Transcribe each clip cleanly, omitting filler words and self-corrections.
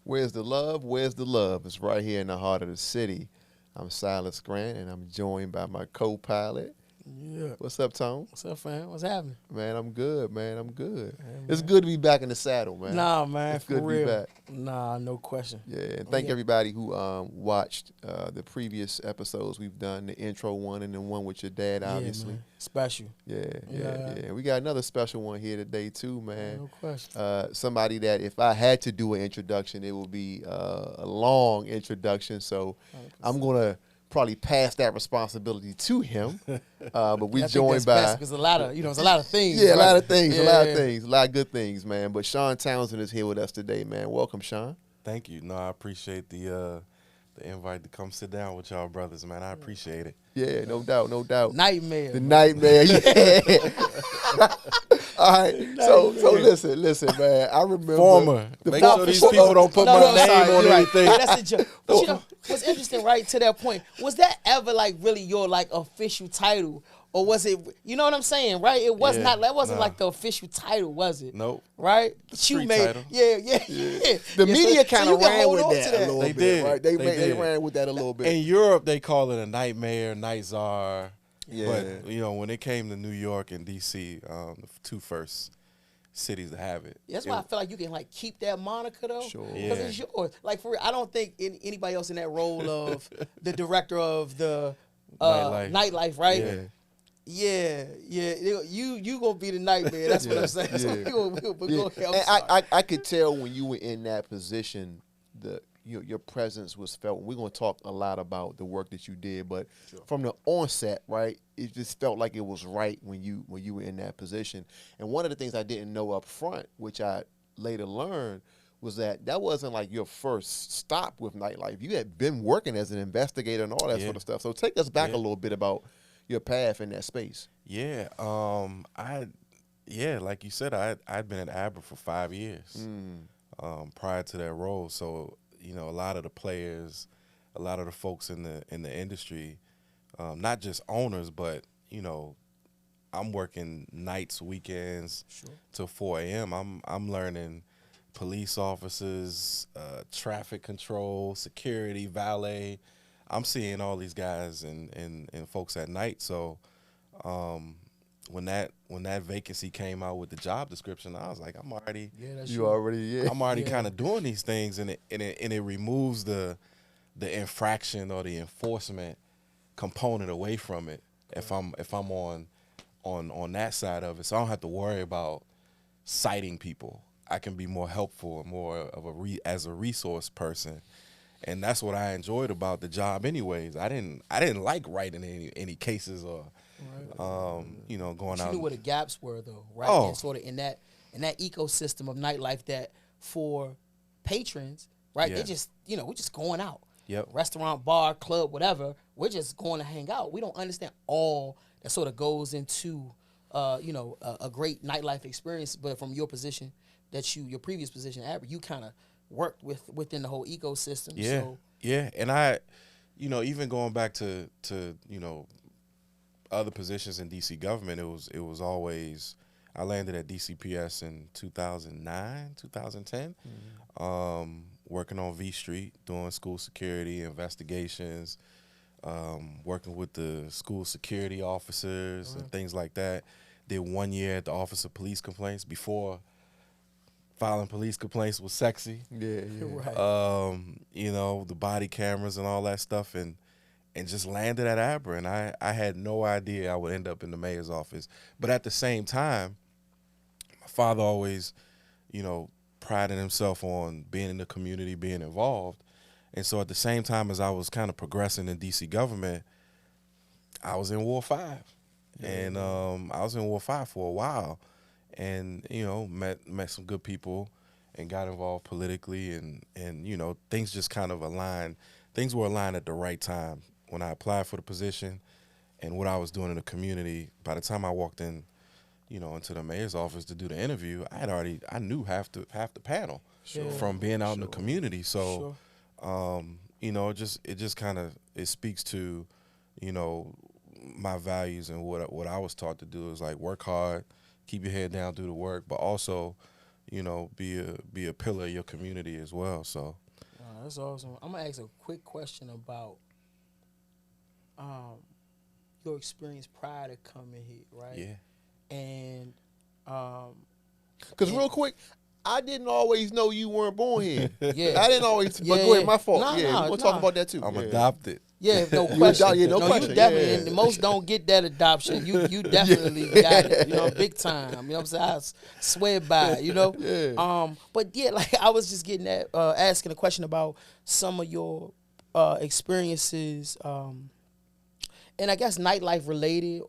Where's the love? Where's the love? It's right here in the heart of the city. I'm Silas Grant, and I'm joined by my co-pilot. Yeah. What's up, Tone? What's up, fam? What's happening? Man, I'm good, man. I'm good. Hey, It's man. good to be back in the saddle, man. Nah, man, It's for good to be real. back. Nah, no question. Yeah, and thank Yeah. everybody who watched the previous episodes we've done, the intro one and the one with your dad, obviously. Yeah, man. Special. Yeah. We got another special one here today, too, man. No question. Somebody that if I had to do an introduction, it would be a long introduction, so 100%. I'm going to probably pass that responsibility to him. But we I think joined that's by best because there's a lot of things. a right? lot of things, Yeah. a lot of good things, man. But Shawn Townsend is here with us today, man. Welcome, Shawn. Thank you. No, I appreciate the invite to come sit down with y'all brothers, man. I appreciate it. Yeah, no doubt, no doubt. Nightmare. The nightmare, yeah. All right, so listen, man. I remember Former. the Make for- sure these for- people don't put my name sorry, on you're right. anything. Yeah, that's a joke. But you know, what's interesting, right, to that point, was that ever like really your like official title? Or was it, you know what I'm saying, right? It was Yeah, not, that wasn't nah. like the official title, was it? Nope. Right? street title. Yeah. The Yeah, media kind you of can ran hold with on that to a little They bit, did. right? They They did. ran with that a little bit. In Europe, they call it a night mayor, night czar. Yeah. But, you know, when it came to New York and D.C., the two first cities to have it. That's why I feel like you can like keep that moniker though, Sure. because Yeah. it's yours. Like for real, I don't think anybody else in that role of the director of the nightlife, right? Yeah. Yeah. You gonna be the nightmare. That's what I'm saying. So Yeah. we gonna help. And I could tell when you were in that position, your presence was felt. We're gonna talk a lot about the work that you did, but from the onset, right, it just felt like it was right when you were in that position. And one of the things I didn't know up front, which I later learned, was that wasn't like your first stop with Nightlife. You had been working as an investigator and all that Yeah. sort of stuff. So take us back a Yeah. little bit about your path in that space. Yeah. Like you said, I'd been at ABRA for 5 years prior to that role. So, you know, a lot of the players, a lot of the folks in the industry, not just owners, but, you know, I'm working nights, weekends till 4 a.m. I'm learning police officers, traffic control, security, valet. I'm seeing all these guys and folks at night. So when that vacancy came out with the job description, I was like, I'm already kind of doing these things, and it removes the infraction or the enforcement component away from it. If I'm on that side of it, so I don't have to worry about citing people. I can be more helpful and more of as a resource person. And that's what I enjoyed about the job anyways. I didn't like writing any cases or you know, going But you out. knew where the gaps were though, right? Oh. And sort of in that ecosystem of nightlife that for patrons, right? Yeah. They just, you know, we're just going out. Yep. Restaurant, bar, club, whatever. We're just going to hang out. We don't understand all that sort of goes into you know, a great nightlife experience. But from your position your previous position at ABRA, you kind of worked within the whole ecosystem. Yeah. So Yeah. And I, you know, even going back to you know, other positions in DC government, it was always, I landed at DCPS in 2009, 2010, working on V Street, doing school security investigations, working with the school security officers and things like that. Did 1 year at the Office of Police Complaints before filing police complaints was sexy. Yeah. right. You know, the body cameras and all that stuff, and just landed at ABRA, and I had no idea I would end up in the mayor's office. But at the same time, my father always, you know, prided himself on being in the community, being involved. And so at the same time as I was kind of progressing in DC government, I was in Ward 5. And I was in Ward 5 for a while, and, you know, met some good people and got involved politically, and you know, things just kind of aligned. Things were aligned at the right time when I applied for the position and what I was doing in the community. By the time I walked in, you know, into the mayor's office to do the interview, I knew half the panel from being out in the community. So, you know, it just kind of, it speaks to, you know, my values and what I was taught to do is like work hard, keep your head down, do the work, but also, be a pillar of your community as well. So that's awesome. I'm gonna ask a quick question about your experience prior to coming here, right? Yeah. And because real quick, I didn't always know you weren't born here. Yeah. I didn't always. But go ahead, my fault. We're gonna talk about that too. I'm adopted. Yeah, no question. No question. You definitely, Yeah. and most don't get that adoption. You definitely got it, big time. You know what I'm saying? I swear by it, Yeah. But yeah, like I was just getting at, asking a question about some of your experiences, and I guess nightlife related,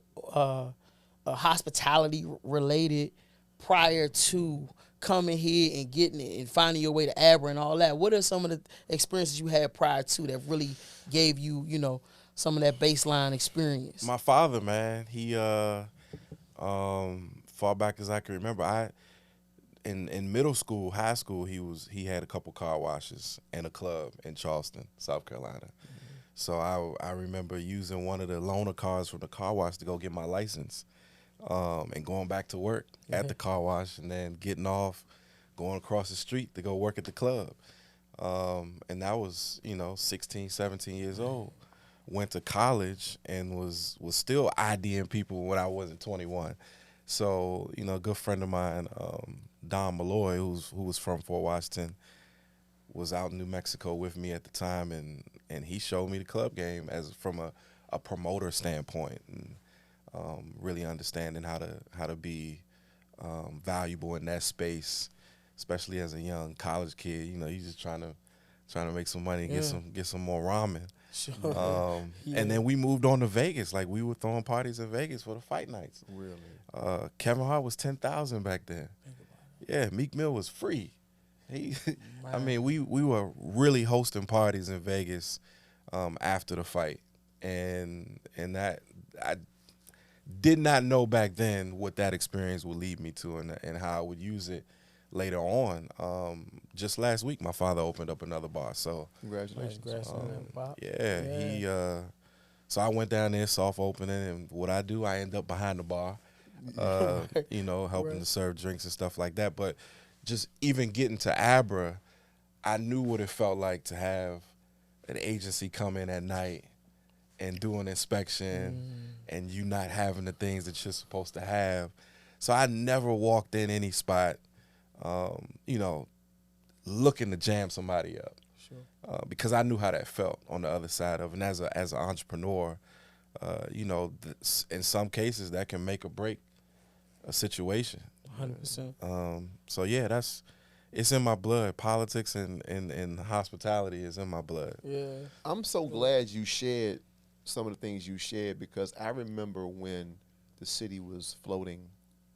hospitality related prior to coming here and getting it and finding your way to Abra and all that. What are some of the experiences you had prior to that really gave you, some of that baseline experience? My father, man, he far back as I can remember, in middle school, high school, he had a couple car washes and a club in Charleston, South Carolina. Mm-hmm. So I remember using one of the loaner cars from the car wash to go get my license. And going back to work at the car wash, and then getting off, going across the street to go work at the club. And that was, 16, 17 years old. Went to college and was still IDing people when I wasn't 21. So, a good friend of mine, Don Malloy, who was from Fort Washington, was out in New Mexico with me at the time, and he showed me the club game from a promoter standpoint. And, really understanding how to be valuable in that space, especially as a young college kid. You just trying to make some money, get some more ramen. Sure. And then we moved on to Vegas. Like, we were throwing parties in Vegas for the fight nights. Really? Kevin Hart was $10,000 back then. Yeah, Meek Mill was free. I mean, we were really hosting parties in Vegas after the fight, and that I did not know back then what that experience would lead me to, and how I would use it later on. Just last week, my father opened up another bar. So congratulations. Yeah. So I went down there, soft opening, and what I do, I end up behind the bar, helping to serve drinks and stuff like that. But just even getting to Abra, I knew what it felt like to have an agency come in at night and do an inspection, and you not having the things that you're supposed to have. So I never walked in any spot, looking to jam somebody up. Sure. Because I knew how that felt on the other side of it. And as an entrepreneur, in some cases that can make or break a situation. 100%. So yeah, it's in my blood. Politics and hospitality is in my blood. Yeah. I'm so glad you shared some of the things you shared, because I remember when the city was floating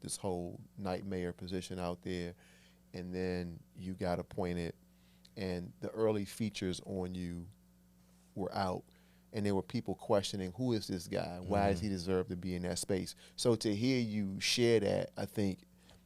this whole night mayor position out there, and then you got appointed, and the early features on you were out, and there were people questioning, who is this guy? Why does he deserve to be in that space? So to hear you share that, I think,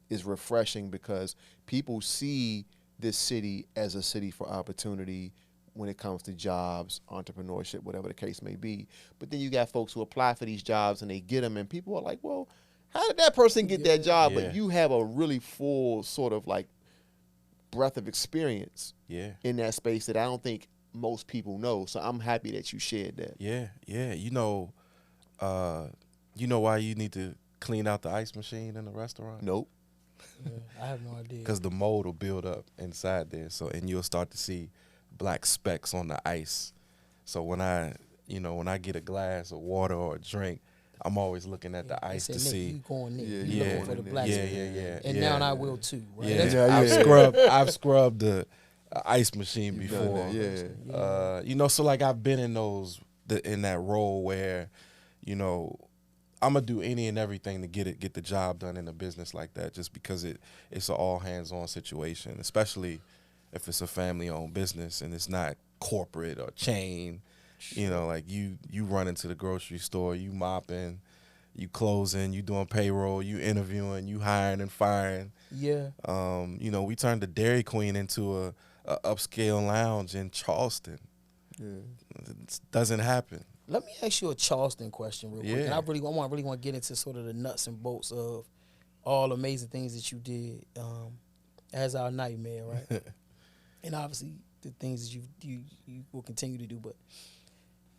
is refreshing, because people see this city as a city for opportunity when it comes to jobs, entrepreneurship, whatever the case may be. But then you got folks who apply for these jobs and they get them, and people are like, well, how did that person get that job? Yeah. But you have a really full sort of like breadth of experience in that space that I don't think most people know. So I'm happy that you shared that. Yeah. You know why you need to clean out the ice machine in the restaurant? Nope. Yeah, I have no idea. Because the mold will build up inside there, and you'll start to see black specks on the ice. So when I get a glass of water or a drink, I'm always looking at the ice to see. You going Nick. You Yeah. looking for the black spot. Yeah. And now I will too. Right? Yeah. I've scrubbed the ice machine before. So like I've been in in that role where, I'm gonna do any and everything to get the job done in a business like that, just because it's an all hands on situation, especially if it's a family owned business and it's not corporate or chain. Like you run into the grocery store, you mopping, you closing, you doing payroll, you interviewing, you hiring and firing. Yeah. We turned the Dairy Queen into a upscale lounge in Charleston. Yeah. It doesn't happen. Let me ask you a Charleston question real quick. And I really want to get into sort of the nuts and bolts of all the amazing things that you did as our nightmare, right? And obviously the things that you will continue to do. But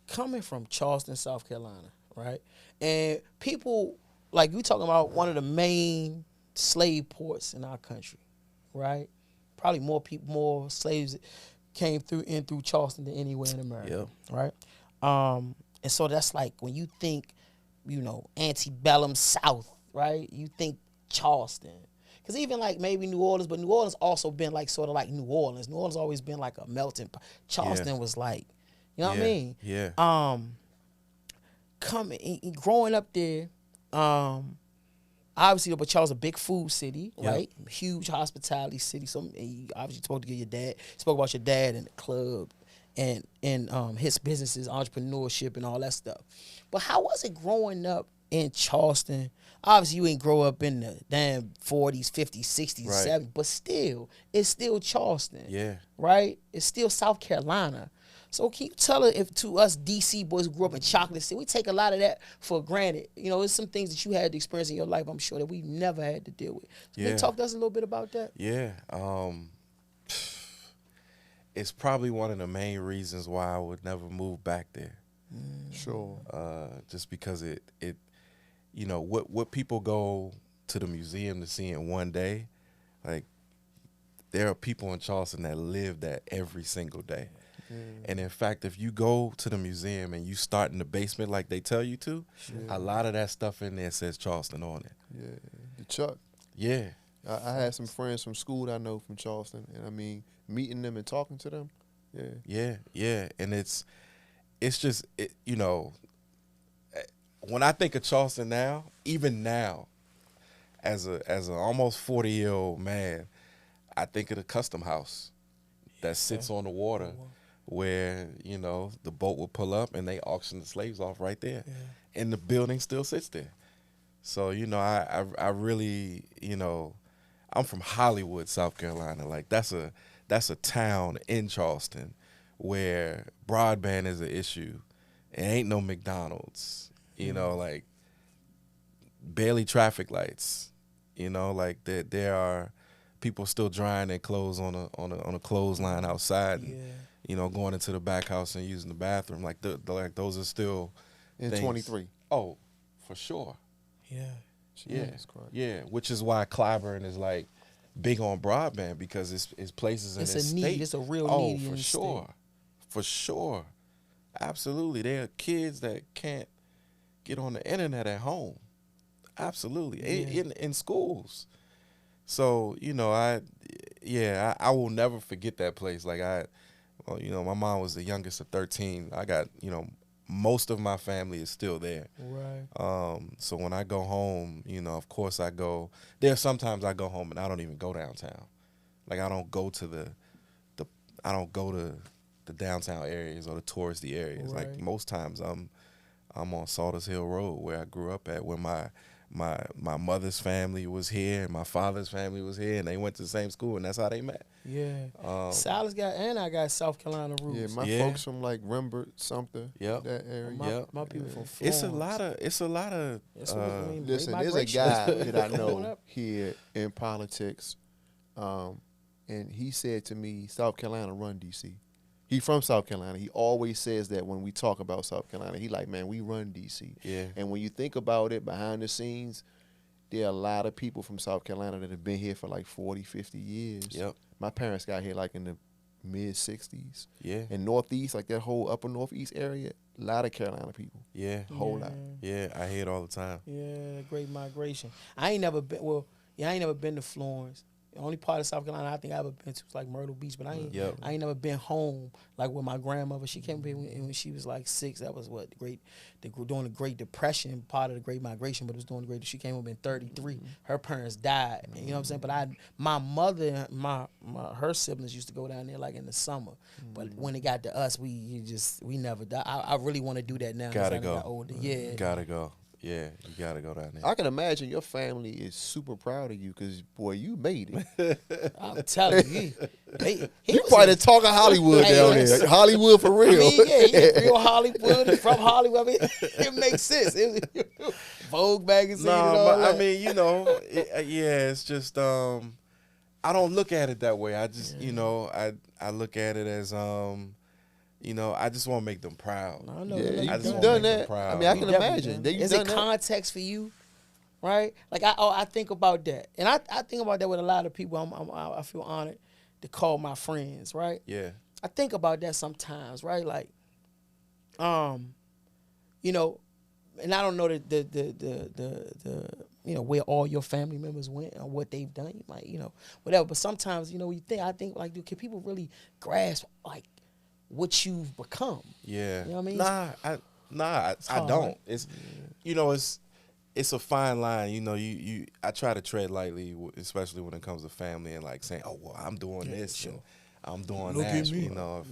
coming from Charleston, South Carolina, right? And people, like, we talking about one of the main slave ports in our country, right? Probably more slaves came through Charleston than anywhere in America, right? And so that's like when you think, antebellum South, right? You think Charleston. Because even like maybe New Orleans, but New Orleans also been like sort of like New Orleans. New Orleans always been like a melting pot. Charleston was like, you know what I mean? Yeah. Growing up there, obviously, but Charleston a big food city, right? Huge hospitality city. So you obviously spoke to your dad. Spoke about your dad and the club and his businesses, entrepreneurship, and all that stuff. But how was it growing up in Charleston? Obviously, you ain't grow up in the damn 40s, 50s, 60s, 70s, but still, it's still Charleston. Yeah. Right? It's still South Carolina. So can you tell her if to us DC boys who grew up in Chocolate City, we take a lot of that for granted. There's some things that you had to experience in your life, I'm sure, that we never had to deal with. So can you talk to us a little bit about that? Yeah. It's probably one of the main reasons why I would never move back there. Sure. Just because it what people go to the museum to see in one day, like, there are people in Charleston that live that every single day. And in fact, if you go to the museum and you start in the basement like they tell you to, a lot of that stuff in there says Charleston on it. Yeah, the Chuck. Yeah. I had some friends from school that I know from Charleston, and I mean, meeting them and talking to them, Yeah, and it's just, when I think of Charleston now, even now, as a almost 40-year-old man, I think of the Custom House that sits on the water, where the boat would pull up and they auction the slaves off right there, and the building still sits there. So I really, I'm from Hollywood, South Carolina. Like, that's a town in Charleston where broadband is an issue, and ain't no McDonald's. Like, barely traffic lights. Like, there are people still drying their clothes on a clothesline outside. And, going into the back house and using the bathroom, like those are still in things. 23. Oh, for sure. Yeah, yeah. Which is why Clyburn is like big on broadband, because it's places in it's this a need. state. It's a real need. Oh, for sure, absolutely. There are kids that can't get on the internet at home. Absolutely, in schools. So I will never forget that place. Like, my mom was the youngest of 13. I got, most of my family is still there. Right. So when I go home, of course I go. There's sometimes I go home and I don't even go downtown. Like, I don't go to the downtown areas or the touristy areas. Right. Like, most times I'm on Salters Hill Road, where I grew up at, where my mother's family was here and my father's family was here, and they went to the same school, and that's how they met. Yeah. Silas I got South Carolina roots. Yeah, my folks from like Rembert, Sumter, that area. My people from Florence. It's a lot of. Listen, there's a guy that I know here in politics, and he said to me, South Carolina run DC. He from South Carolina. He always says that when we talk about South Carolina. He like, man, we run DC. Yeah. And when you think about it, behind the scenes, there are a lot of people from South Carolina that have been here for like 40, 50 years. Yep. My parents got here like in the mid-60s. Yeah. In Northeast, like that whole upper Northeast area, a lot of Carolina people. Yeah. A whole lot. Yeah, I hear it all the time. Yeah, Great Migration. I ain't never been to Florence. The only part of South Carolina I think I ever been to was like Myrtle Beach, but I ain't never been home like with my grandmother. She came here when she was like 6. That was during the Great Depression, part of the Great Migration, but it was during the Great. She came up in 33. Her parents died. You know what I'm saying? But my mother, her siblings used to go down there like in the summer. But when it got to us, we never died. I really want to do that now. Gotta go. Got older. Yeah. Gotta go. Yeah, you gotta go down there. I can imagine your family is super proud of you because, boy, you made it. I'm telling you, you probably the talk of Hollywood down there. Hollywood for real. I mean, he's real Hollywood, from Hollywood. I mean, it makes sense. Vogue magazine and all that. I mean, it's just, I I don't look at it that way. I just, you know, I look at it as, you know, I just want to make them proud. I know. Yeah, I just you wanna done make them that. proud. I mean, I You can definitely imagine. done. That you Is done it that. context for you? Right? Like I think about that, and I think about that with a lot of people. I feel honored to call my friends. Right? Yeah. I think about that sometimes. Right? Like, you know, and I don't know the you know where all your family members went or what they've done. You might, you know, whatever. But sometimes, you know, I think like, dude, can people really grasp like what you've become? Yeah. You know what I mean? I hard, don't. right? It's, you know, it's a fine line. You know, I try to tread lightly, especially when it comes to family and like saying, oh, well, I'm doing this and I'm doing Look that. at me. You know,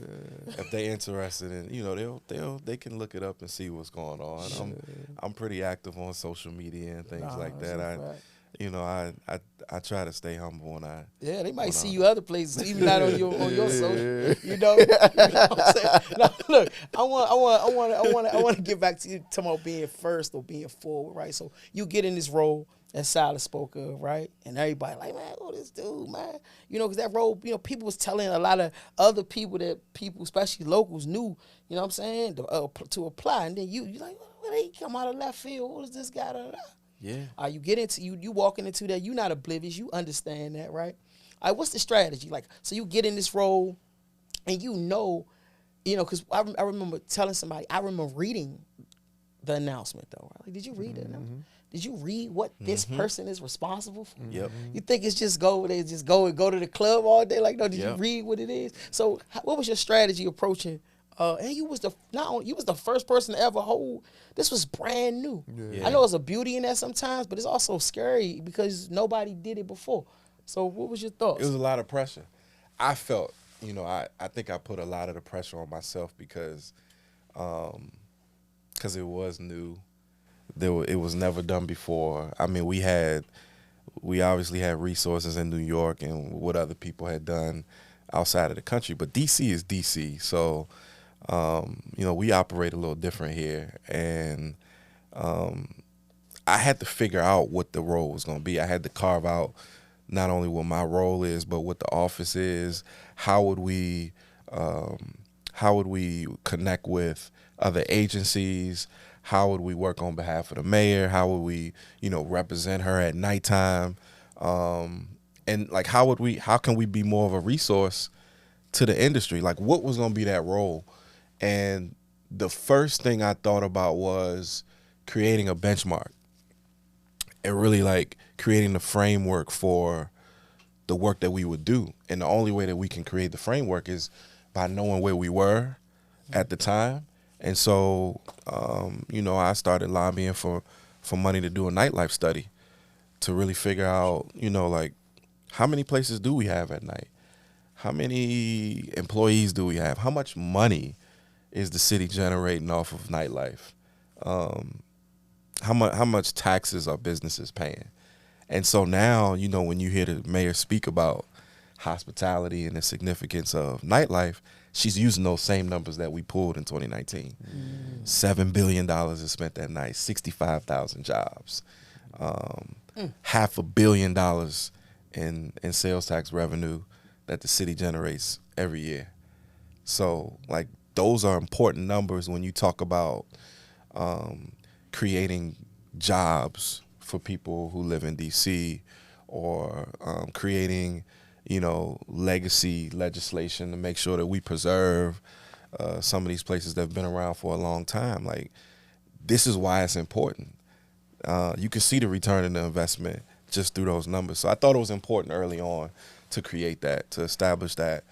if they interested in, you know, they can look it up and see what's going on. I'm pretty active on social media and things like that. You know, I try to stay humble when I. Yeah, they might when see I- you other places, even not on your social. You know, what I'm saying? Now, look, I want to get back to you talking about being first or being forward, right? So you get in this role that Silas spoke of, right? And everybody like, man, who this dude, man? You know, because that role, you know, people was telling a lot of other people that people, especially locals, knew. You know what I'm saying? To apply, and then you like, well, they come out of left field. Who is this guy? Da, da, da. Yeah. You get into you walking into that, you're not oblivious, you understand that, right? What's the strategy? Like, so you get in this role and you know, because I remember telling somebody, I remember reading the announcement though. Right? Like, did you read the announcement? Did you read what this person is responsible for? Yep. You think it's just go to the club all day? Like, no, did you Yep. read what it is? So what was your strategy approaching? And you was the first person to ever hold. This was brand new. Yeah. I know it's a beauty in that sometimes, but it's also scary because nobody did it before. So what was your thoughts? It was a lot of pressure. I felt, you know, I think I put a lot of the pressure on myself because it was new. It was never done before. I mean, we obviously had resources in New York and what other people had done outside of the country, but DC is DC. So, you know, we operate a little different here, and I had to figure out what the role was going to be. I had to carve out not only what my role is, but what the office is. How would we connect with other agencies? How would we work on behalf of the mayor? How would we, you know, represent her at nighttime? And like, how can we be more of a resource to the industry? Like, what was going to be that role? And the first thing I thought about was creating a benchmark and really like creating the framework for the work that we would do. And the only way that we can create the framework is by knowing where we were at the time. And so, you know, I started lobbying for money to do a nightlife study to really figure out, you know, like, how many places do we have at night? How many employees do we have? How much money is the city generating off of nightlife? How much taxes are businesses paying? And so now, you know, when you hear the mayor speak about hospitality and the significance of nightlife, she's using those same numbers that we pulled in 2019. $7 billion is spent that night, 65,000 jobs, $500 million in sales tax revenue that the city generates every year. So, like, those are important numbers when you talk about creating jobs for people who live in D.C. or creating, you know, legacy legislation to make sure that we preserve some of these places that have been around for a long time. Like, this is why it's important. You can see the return on the investment just through those numbers. So I thought it was important early on to create that, to establish that.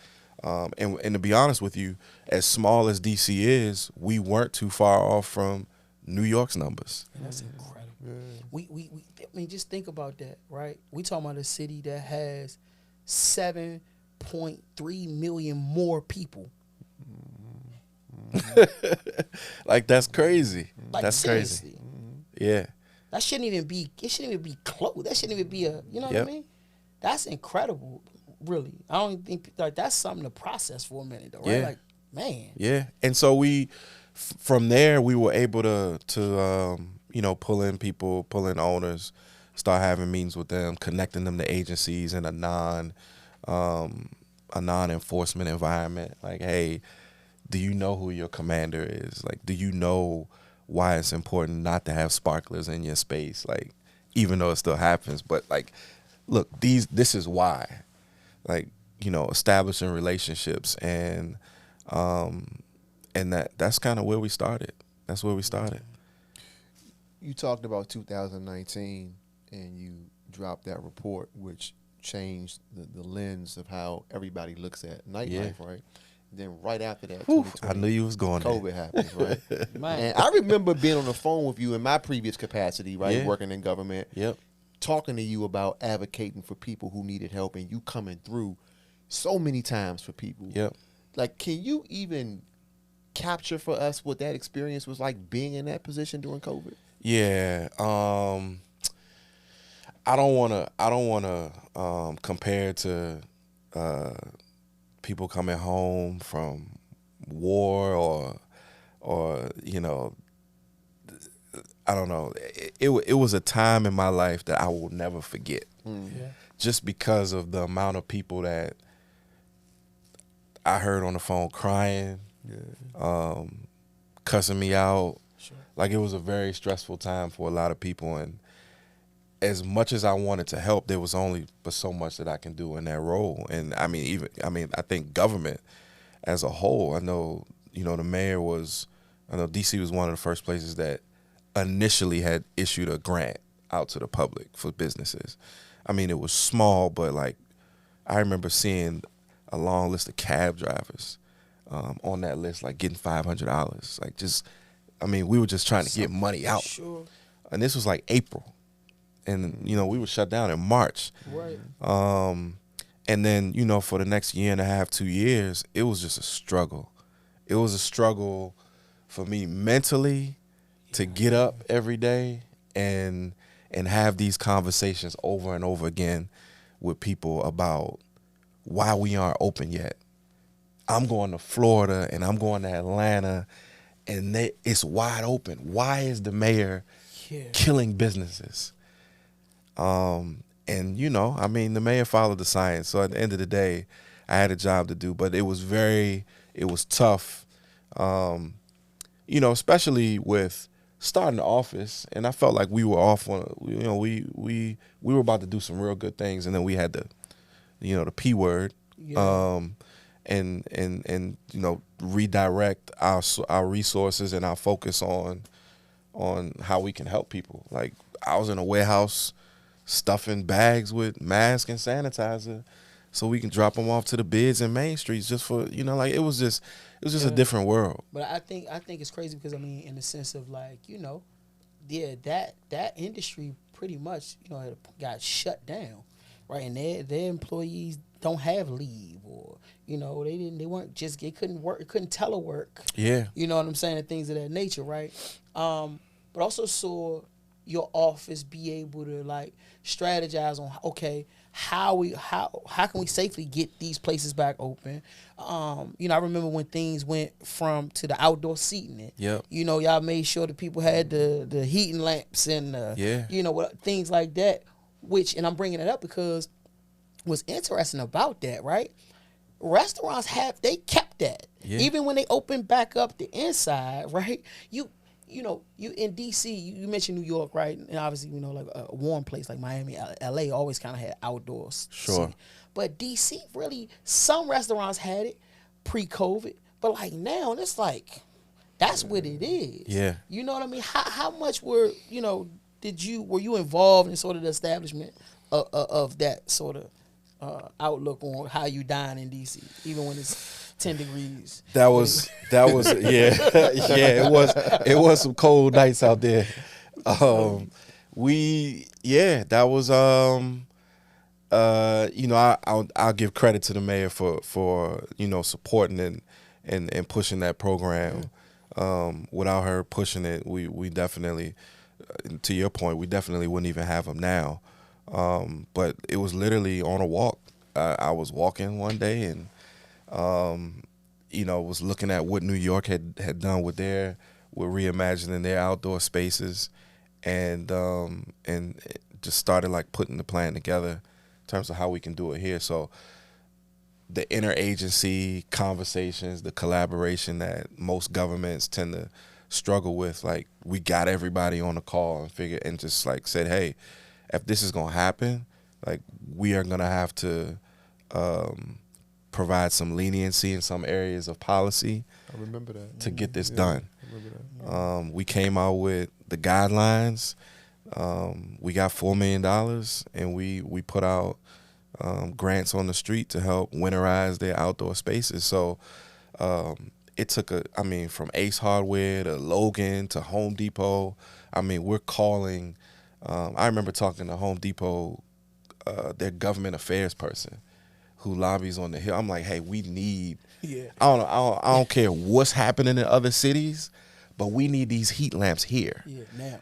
And to be honest with you, as small as D.C. is, we weren't too far off from New York's numbers. And that's incredible. I mean, just think about that, right? We talking about a city that has 7.3 million more people. Like, that's crazy. Like, that's seriously. crazy. Yeah. That shouldn't even be. It shouldn't even be close. That shouldn't even be a. You know what I Yep. mean? That's incredible. Really, I don't even think like that's something to process for a minute, though, right? Yeah. Like, man. Yeah. And so from there, we were able to you know, pull in people, pull in owners start having meetings with them, connecting them to agencies in a non-enforcement environment. Like, hey, do you know who your commander is? Like, do you know why it's important not to have sparklers in your space? Like, even though it still happens, but like, look, this is why. Like, establishing relationships and that's kind of where we started. That's where we started. You talked about 2019 and you dropped that report, which changed the lens of how everybody looks at nightlife, right? And then right after that, 2020, I knew you was going there. COVID happens, right? Man. And I remember being on the phone with you in my previous capacity, right, working in government, talking to you about advocating for people who needed help, and you coming through so many times for people. Like, can you even capture for us what that experience was like being in that position during COVID? Yeah. I don't wanna compare to people coming home from war or I don't know. It was a time in my life that I will never forget. Just because of the amount of people that I heard on the phone crying, cussing me out. Like, it was a very stressful time for a lot of people, and as much as I wanted to help, there was only but so much that I can do in that role. And I think government as a whole, I know the mayor I know DC was one of the first places that initially had issued a grant out to the public for businesses. I mean, it was small, but like, I remember seeing a long list of cab drivers on that list, like getting $500. Like, we were just trying to get money out. Sure. And this was like April. And, we were shut down in March. Right. And then, for the next year and a half, 2 years, it was just a struggle. It was a struggle for me mentally to get up every day and have these conversations over and over again with people about why we aren't open yet. I'm going to Florida and I'm going to Atlanta, and it's wide open. Why is the mayor killing businesses? And the mayor followed the science. So at the end of the day, I had a job to do, but it was tough. Especially with starting the office, and I felt like we were off on, we were about to do some real good things, and then we had the P word, and redirect our resources and our focus on how we can help people. Like, I was in a warehouse stuffing bags with masks and sanitizer so we can drop them off to the bids and main streets just for, like, it was just a different world. But I think it's crazy because, in the sense of, like, that industry pretty much, got shut down, right? And their employees don't have leave, or, they couldn't work, couldn't telework. Yeah. You know what I'm saying? And things of that nature, right? But also saw your office be able to, like, strategize on, okay, how can we safely get these places back open? I remember when things went to the outdoor seating. Yep. Y'all made sure that people had the heating lamps and things like that. And I'm bringing it up because what's interesting about that, right? Restaurants they kept that. Yeah. Even when they opened back up the inside, right? You in DC, you mentioned New York, right? And obviously, like a warm place like Miami, LA always kind of had outdoors. Sure. Seating. But DC, really, some restaurants had it pre-COVID. But like now, it's like, that's what it is. Yeah. You know what I mean? How much were you involved in sort of the establishment of that sort of outlook on how you dine in DC, even when it's 10 degrees. That was yeah. It was some cold nights out there. That was I'll give credit to the mayor for supporting and pushing that program. Without her pushing it, we definitely, to your point, we definitely wouldn't even have them now. But it was literally on a walk. I was walking one day and was looking at what New York had done with reimagining their outdoor spaces, and just started like putting the plan together in terms of how we can do it here. So the interagency conversations, the collaboration that most governments tend to struggle with, like we got everybody on the call and just like said, hey, if this is gonna happen, like we are gonna have to provide some leniency in some areas of policy. I remember that. To get this done. I remember that. We came out with the guidelines. We got $4 million, and we put out grants on the street to help winterize their outdoor spaces. So it took from Ace Hardware to Logan to Home Depot. I mean, we're calling. I remember talking to Home Depot, their government affairs person, who lobbies on the Hill. I'm like, hey, we need. Yeah. I don't care what's happening in other cities, but we need these heat lamps here. Yeah, now.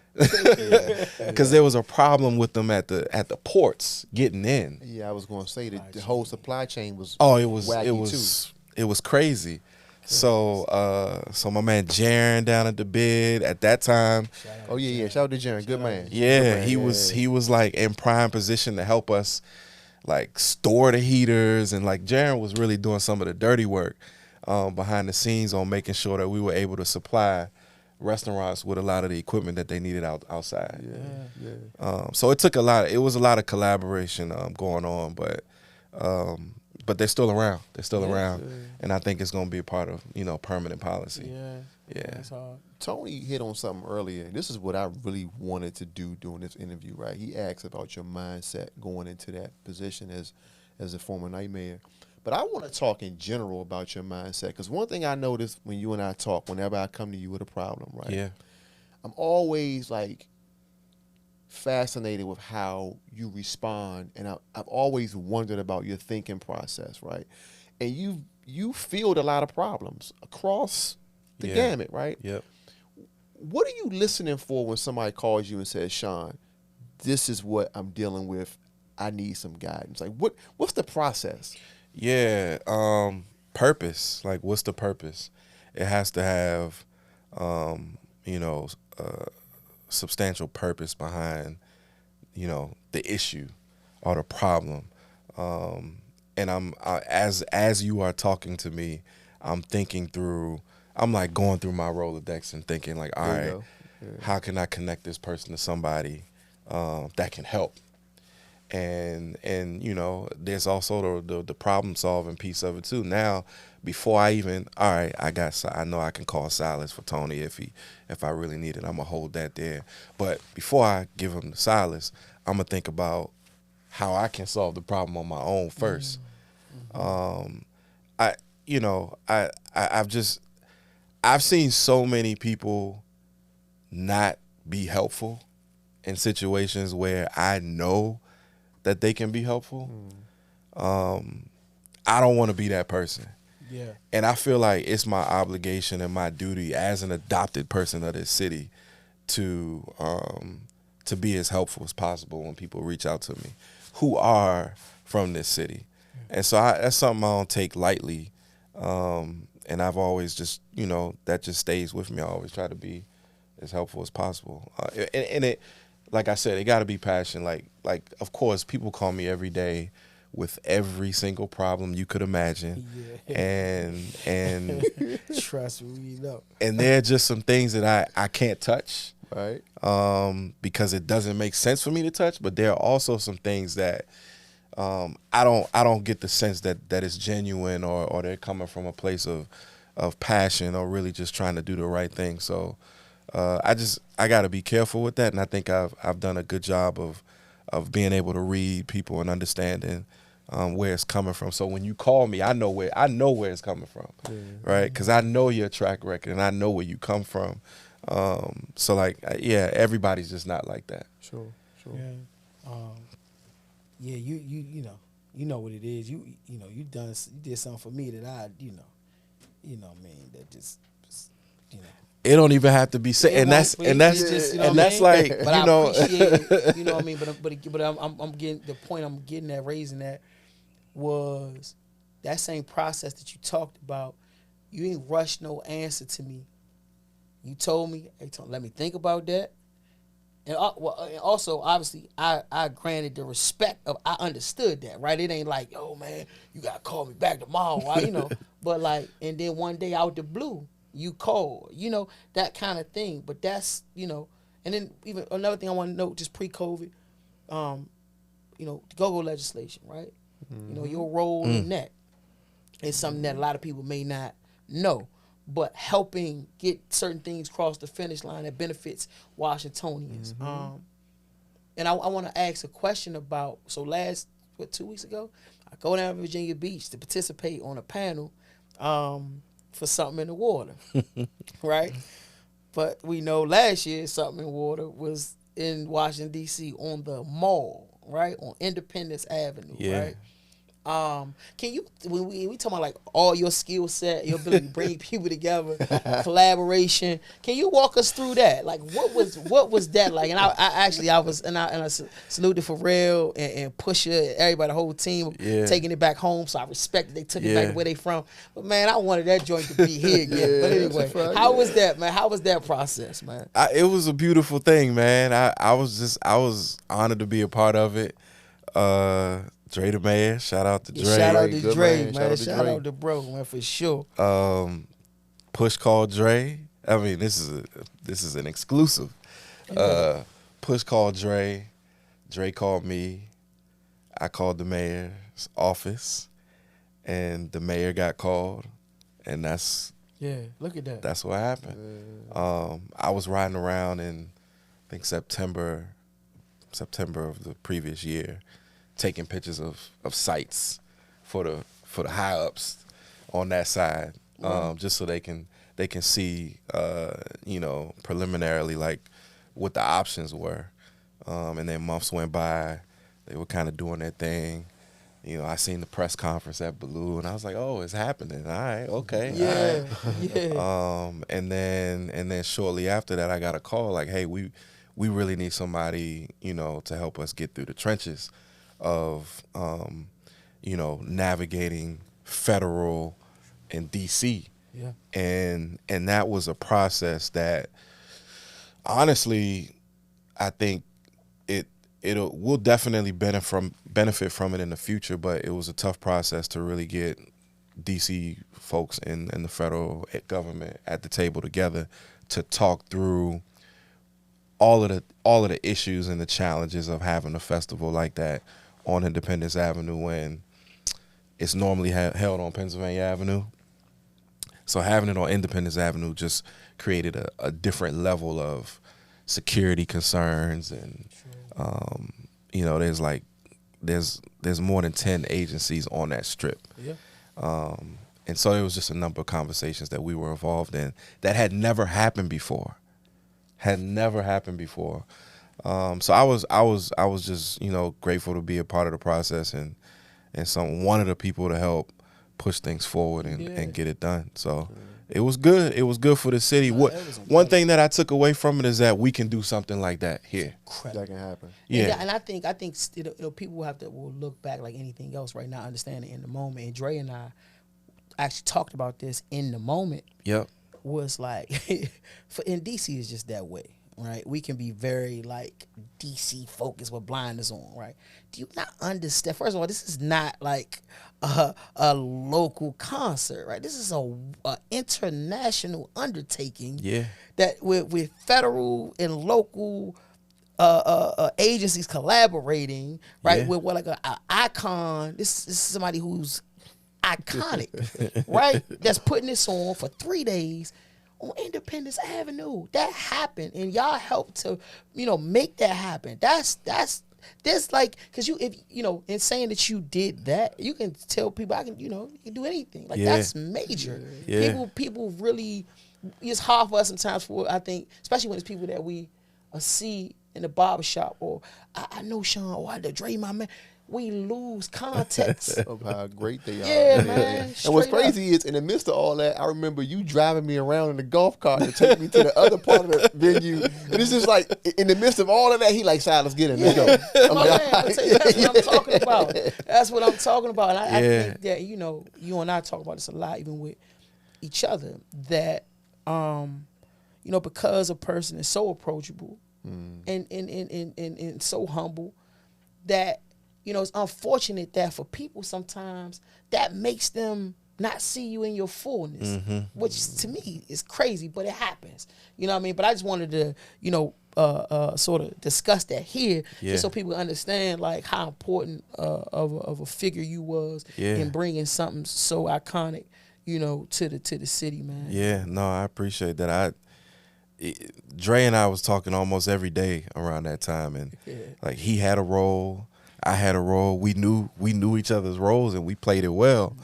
Because there was a problem with them at the ports getting in. Yeah, I was going to say that the whole supply chain was. Oh, it was crazy. So my man Jaron down at the bid at that time. Oh yeah, shout out to Jaron, good man. Yeah, he was like in prime position to help us like store the heaters, and like Jaron was really doing some of the dirty work behind the scenes on making sure that we were able to supply restaurants with a lot of the equipment that they needed outside. Yeah. So it was a lot of collaboration going on, but they're still around. And I think it's going to be a part of permanent policy. Yeah. That's hard. Tony hit on something earlier. This is what I really wanted to do during this interview, right? He asked about your mindset going into that position as a former night mayor. But I want to talk in general about your mindset, because one thing I noticed when you and I talk, whenever I come to you with a problem, right? Yeah. I'm always like fascinated with how you respond, and I've always wondered about your thinking process, right? And you field a lot of problems across the gamut, right? Yep. What are you listening for when somebody calls you and says, Shawn, this is what I'm dealing with, I need some guidance? Like what's the process? Yeah, purpose. Like, what's the purpose? It has to have, substantial purpose behind, the issue or the problem. And as you are talking to me, I'm thinking through. I'm like going through my Rolodex and thinking like, all right, how can I connect this person to somebody that can help? And there's also the problem solving piece of it too. Now, before I even, all right, I know I can call Silas for Tony if I really need it. I'm gonna hold that there. But before I give him to Silas, I'm gonna think about how I can solve the problem on my own first. I've seen so many people not be helpful in situations where I know that they can be helpful. I don't want to be that person. Yeah. And I feel like it's my obligation and my duty as an adopted person of this city to be as helpful as possible when people reach out to me who are from this city. And so that's something I don't take lightly. And I've always just, that just stays with me. I always try to be as helpful as possible. And it, like I said, it got to be passion. Like, of course, people call me every day with every single problem you could imagine. Yeah. And trust me, And there are just some things that I can't touch. Right. Because it doesn't make sense for me to touch, but there are also some things that I don't get the sense that it's genuine or they're coming from a place of passion or really just trying to do the right thing. So I got to be careful with that, and I think I've done a good job of being able to read people and understanding where it's coming from. So when you call me, I know where it's coming from, right? Because I know your track record and I know where you come from. So everybody's just not like that. Sure. Yeah. You know what it is. You did something for me that I that just. It don't even have to be said, and that's like but I appreciate it, you know what I mean. But I'm getting the point. I'm getting at raising that was that same process that you talked about. You ain't rushed no answer to me. You told me, hey, let me think about that, And also, obviously, I granted the respect of, I understood that, right? It ain't like, yo, man, you got to call me back tomorrow, you know. But, like, and then one day out the blue, you call, you know, that kind of thing. But that's, you know, and then even another thing I want to note, just pre-COVID, you know, the go-go legislation, right? You know, your role in that is something that a lot of people may not know. But helping get certain things across the finish line that benefits Washingtonians. And I want to ask a question about, so 2 weeks ago, I go down to Virginia Beach to participate on a panel for Something in the Water, right? But we know last year Something in the Water was in Washington, D.C. on the mall, right? On Independence Avenue, right? Can you, when we talking about like all your skill set, your ability to bring people together, collaboration, can you walk us through that? Like what was that like? And I was saluted Pharrell and Pusha, everybody, the whole team taking it back home. So I respect that they took it back where they from. But man, I wanted that joint to be here again. But anyway, how was that, man? How was that process, man? It was a beautiful thing, man. I was honored to be a part of it. Dre the Mayor, shout out to Dre. Shout out to Dre, man. Shout out to bro, man, for sure. Push called Dre. I mean, this is an exclusive. Push called Dre. Dre called me. I called the mayor's office, and the mayor got called, and look at that. That's what happened. I was riding around in, I think September of the previous year, taking pictures of sites for the high ups on that side, just so they can see, you know, preliminarily like what the options were. And then months went by, they were kind of doing their thing. You know, I seen the press conference at Baloo, and I was like, oh, it's happening. All right, okay. Yeah. And then shortly after that, I got a call like, hey, we really need somebody, you know, to help us get through the trenches of, you know, navigating federal and DC. Yeah. And that was a process that, honestly, I think we'll definitely benefit from it in the future, but it was a tough process to really get DC folks and the federal government at the table together to talk through all of the issues and the challenges of having a festival like that on Independence Avenue when it's normally held on Pennsylvania Avenue. So having it on Independence Avenue just created a different level of security concerns, and you know, there's more than 10 agencies on that strip. Yeah. And so it was just a number of conversations that we were involved in that had never happened before. So I was just, you know, grateful to be a part of the process and one of the people to help push things forward and get it done. So it was good. It was good for the city. One thing that I took away from it is that we can do something like that here. That can happen. Yeah. And I think people will look back like anything else right now, understand it in the moment. And Dre and I actually talked about this in the moment. Yep. Was like, in DC is just that way, right? We can be very like DC focused with blinders on, right? Do you not understand? First of all, this is not like a local concert, right? This is a international undertaking. Yeah. That with federal and local agencies collaborating, right? Yeah. With what like an icon. This is somebody who's iconic, right? That's putting this on for 3 days on Independence Avenue. That happened, and y'all helped to, you know, make that happen. That's like, because in saying that you did that, you can tell people you can do anything. Like that's major. Yeah. People really, it's hard for us sometimes for, I think, especially when it's people that we see in the barbershop, or I know Shawn, or I know Dre, my man. We lose context of how great they are. Yeah, man. And what's crazy is, in the midst of all that, I remember you driving me around in the golf cart to take me to the other part of the venue. And it's just like, in the midst of all of that, he like, Silas, get in, let's go. That's what I'm talking about. That's what I'm talking about. And I think that, you and I talk about this a lot, even with each other, that, because a person is so approachable, and so humble that, you know, it's unfortunate that for people sometimes that makes them not see you in your fullness, which to me is crazy, but it happens. You know what I mean? But I just wanted to, you know, sort of discuss that here, just so people understand like how important of a figure you was in bringing something so iconic, you know, to the city, man. Yeah, no, I appreciate that. Dre and I was talking almost every day around that time, and like he had a role, I had a role. We knew each other's roles, and we played it well,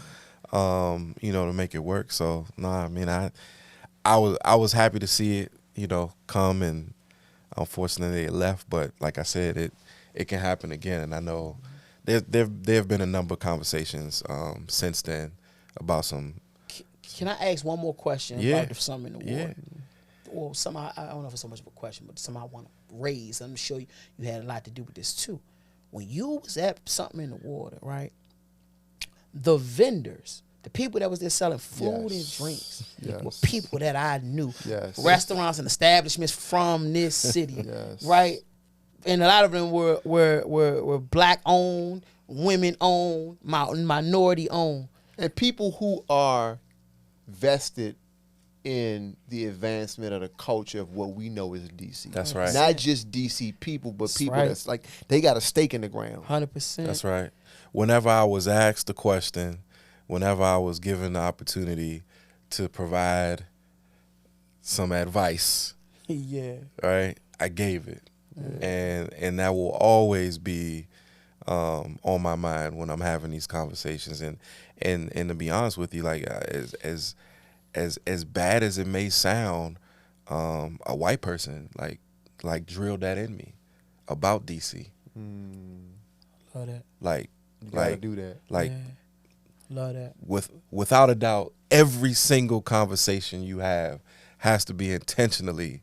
you know, to make it work. So no, I mean, I was happy to see it, you know, come, and unfortunately it left. But like I said, it can happen again, and I know there have been a number of conversations since then about some. Can I ask one more question about the Summer in the War? Well, somehow I don't know if it's so much of a question, but somehow I want to raise. I'm sure you had a lot to do with this too. When you was at Something in the Water, right? The vendors, the people that was there selling food and drinks, were people that I knew. Restaurants and establishments from this city, right? And a lot of them were black owned, women owned, minority owned, and people who are vested in the advancement of the culture of what we know as DC. That's right. Not just DC people, but people that's like, they got a stake in the ground. 100%. That's right. Whenever I was asked the question, whenever I was given the opportunity to provide some advice, right, I gave it. And that will always be on my mind when I'm having these conversations. And to be honest with you, like as bad as it may sound, a white person like drilled that in me about DC. Love that. You gotta do that. Love that. Without a doubt, every single conversation you have has to be intentionally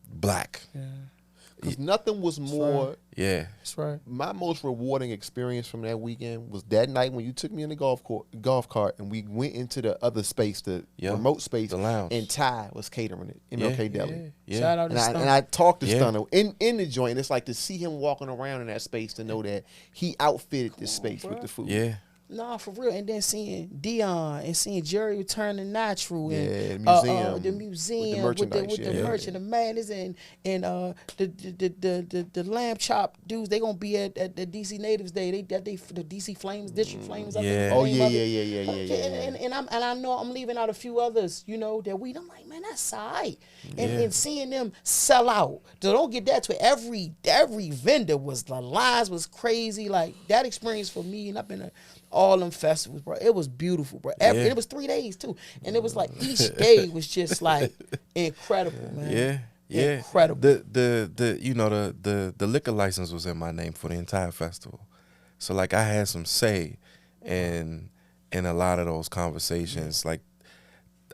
black. Because nothing was more. That's right. My most rewarding experience from that weekend was that night when you took me in the golf cart and we went into the other space, the remote space, the lounge, and Ty was catering it, MLK Deli. Shout out to Stunner. And I talked to Stunner in the joint. It's like to see him walking around in that space, to know that he outfitted this space with the food. Nah, for real. And then seeing Dion and seeing Jerry return to Natural and the museum with the merch and the madness and the lamb chop dudes, they gonna be at the DC Natives Day. They the DC Flames, District Flames. And I know I'm leaving out a few others, you know, that I'm like, man, that's all right. And seeing them sell out. So don't get that to every vendor the lines was crazy. Like that experience for me, and I've been all them festivals, bro. It was beautiful, bro. It was 3 days too, and it was like each day was just like incredible, man. Incredible. The you know the liquor license was in my name for the entire festival, so like I had some say in a lot of those conversations. Like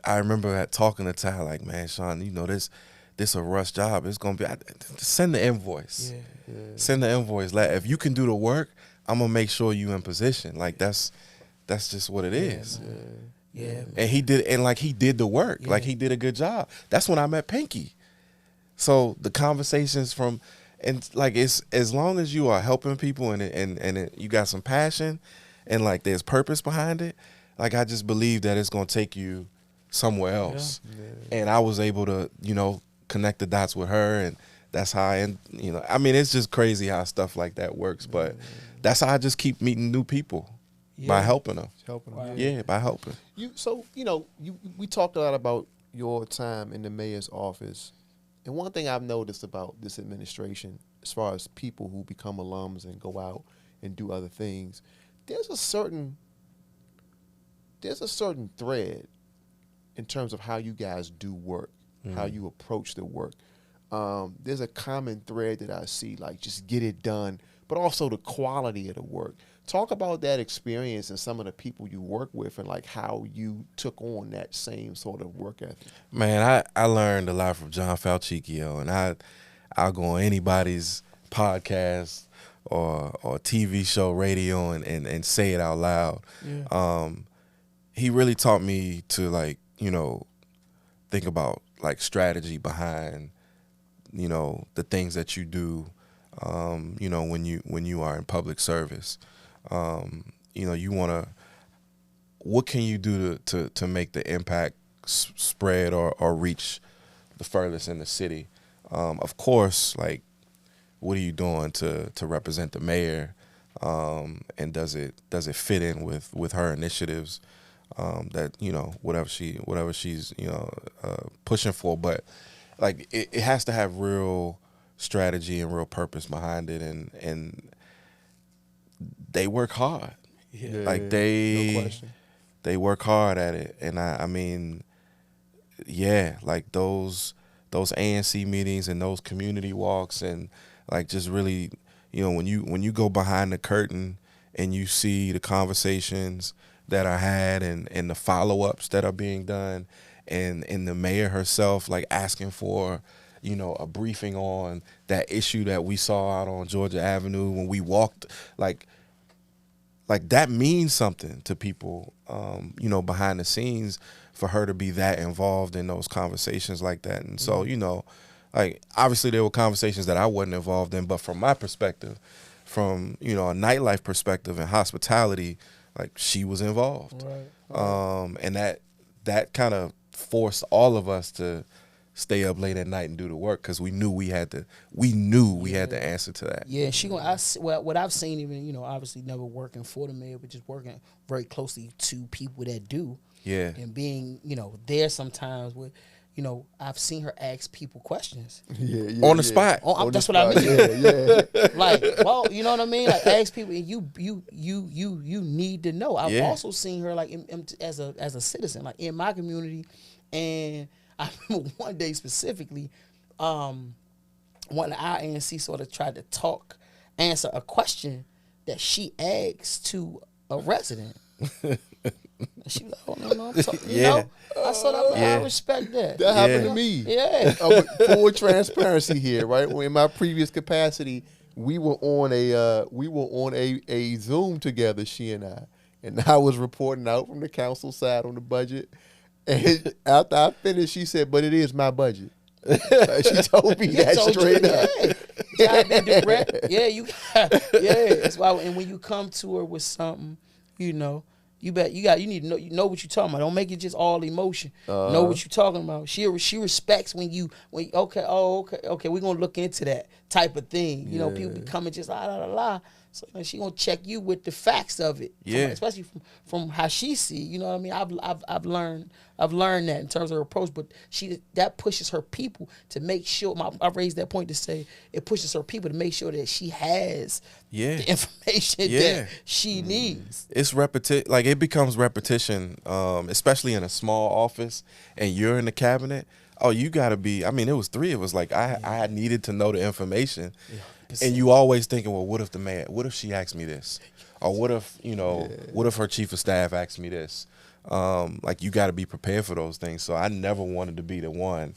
I remember talking to Ty, like, man, Shawn, you know this a rush job. It's gonna be send the invoice. Send the invoice. Like if you can do the work, I'm gonna make sure you in position. Like that's just what it is. And he did the work. Like he did a good job. That's when I met Pinky. So the conversations like it's as long as you are helping people and you got some passion and like there's purpose behind it. Like I just believe that it's gonna take you somewhere else. And I was able to, you know, connect the dots with her, and that's how I mean, it's just crazy how stuff like that works, but that's how I just keep meeting new people by helping them. By helping. We talked a lot about your time in the mayor's office, and one thing I've noticed about this administration, as far as people who become alums and go out and do other things, there's a certain thread in terms of how you guys do work, how you approach the work. There's a common thread that I see, like just get it done, but also the quality of the work. Talk about that experience and some of the people you work with, and like how you took on that same sort of work ethic. Man, I learned a lot from John Falchicchio, and I'll go on anybody's podcast or TV show, radio, and say it out loud. He really taught me to, like, you know, think about like strategy behind you know, the things that you do, you know, when you are in public service. You know, you want to, what can you do to make the impact spread or reach the furthest in the city? Of course, like, what are you doing to represent the mayor? And does it fit in with her initiatives, that, you know, whatever she's, you know, pushing for? But like, it has to have real strategy and real purpose behind it, and they work hard. Yeah, Like, no question. they work hard at it. And I mean, yeah, like those ANC meetings and those community walks, and like, just really, you know, when you go behind the curtain and you see the conversations that are had, and the follow-ups that are being done, and the mayor herself, like, asking for, you know, a briefing on that issue that we saw out on Georgia Avenue when we walked, like that means something to people, you know, behind the scenes, for her to be that involved in those conversations like that. And so, you know, like, obviously there were conversations that I wasn't involved in, but from my perspective, from, you know, a nightlife perspective and hospitality, like, she was involved. Right. And that kind of forced all of us to stay up late at night and do the work, because we knew we had the answer to that. Yeah, she gonna. What I've seen, even, you know, obviously never working for the mayor, but just working very closely to people that do. Yeah. And being, you know, there sometimes with, you know, I've seen her ask people questions. Yeah, On the spot. That's what I mean. Yeah. Like, well, you know what I mean? Like, ask people, and you need to know. I've also seen her, like, as a citizen, like, in my community. And I remember one day specifically, one of our ANC sort of tried to answer a question that she asked to a resident. She was like, oh, no, I'm talking, you know? I saw that, I respect that. That happened to me. Yeah. Full transparency here, right? In my previous capacity, we were on a Zoom together, she and I was reporting out from the council side on the budget. And after I finished, she said, "But it is my budget." She told me that straight up. Yeah, be direct. Yeah, that's why. And when you come to her with something, you know, you need to know what you're talking about. Don't make it just all emotion. Know what you're talking about. She respects when okay, we're gonna look into that type of thing. You know, people be coming just la la la la. So, you know, she gonna check you with the facts of it. Yeah. Especially from how she see. You know what I mean? I've learned that in terms of her approach. But that pushes her people to make sure. I raised that point to say it pushes her people to make sure that she has the information that she needs. It's like, it becomes repetition, especially in a small office, and you're in the cabinet. Oh, you gotta be. I mean, it was three of us. Like, I needed to know the information. Yeah. And you always thinking, well, what if she asked me this? Or what if, you know, what if her chief of staff asked me this? Like, you got to be prepared for those things. So I never wanted to be the one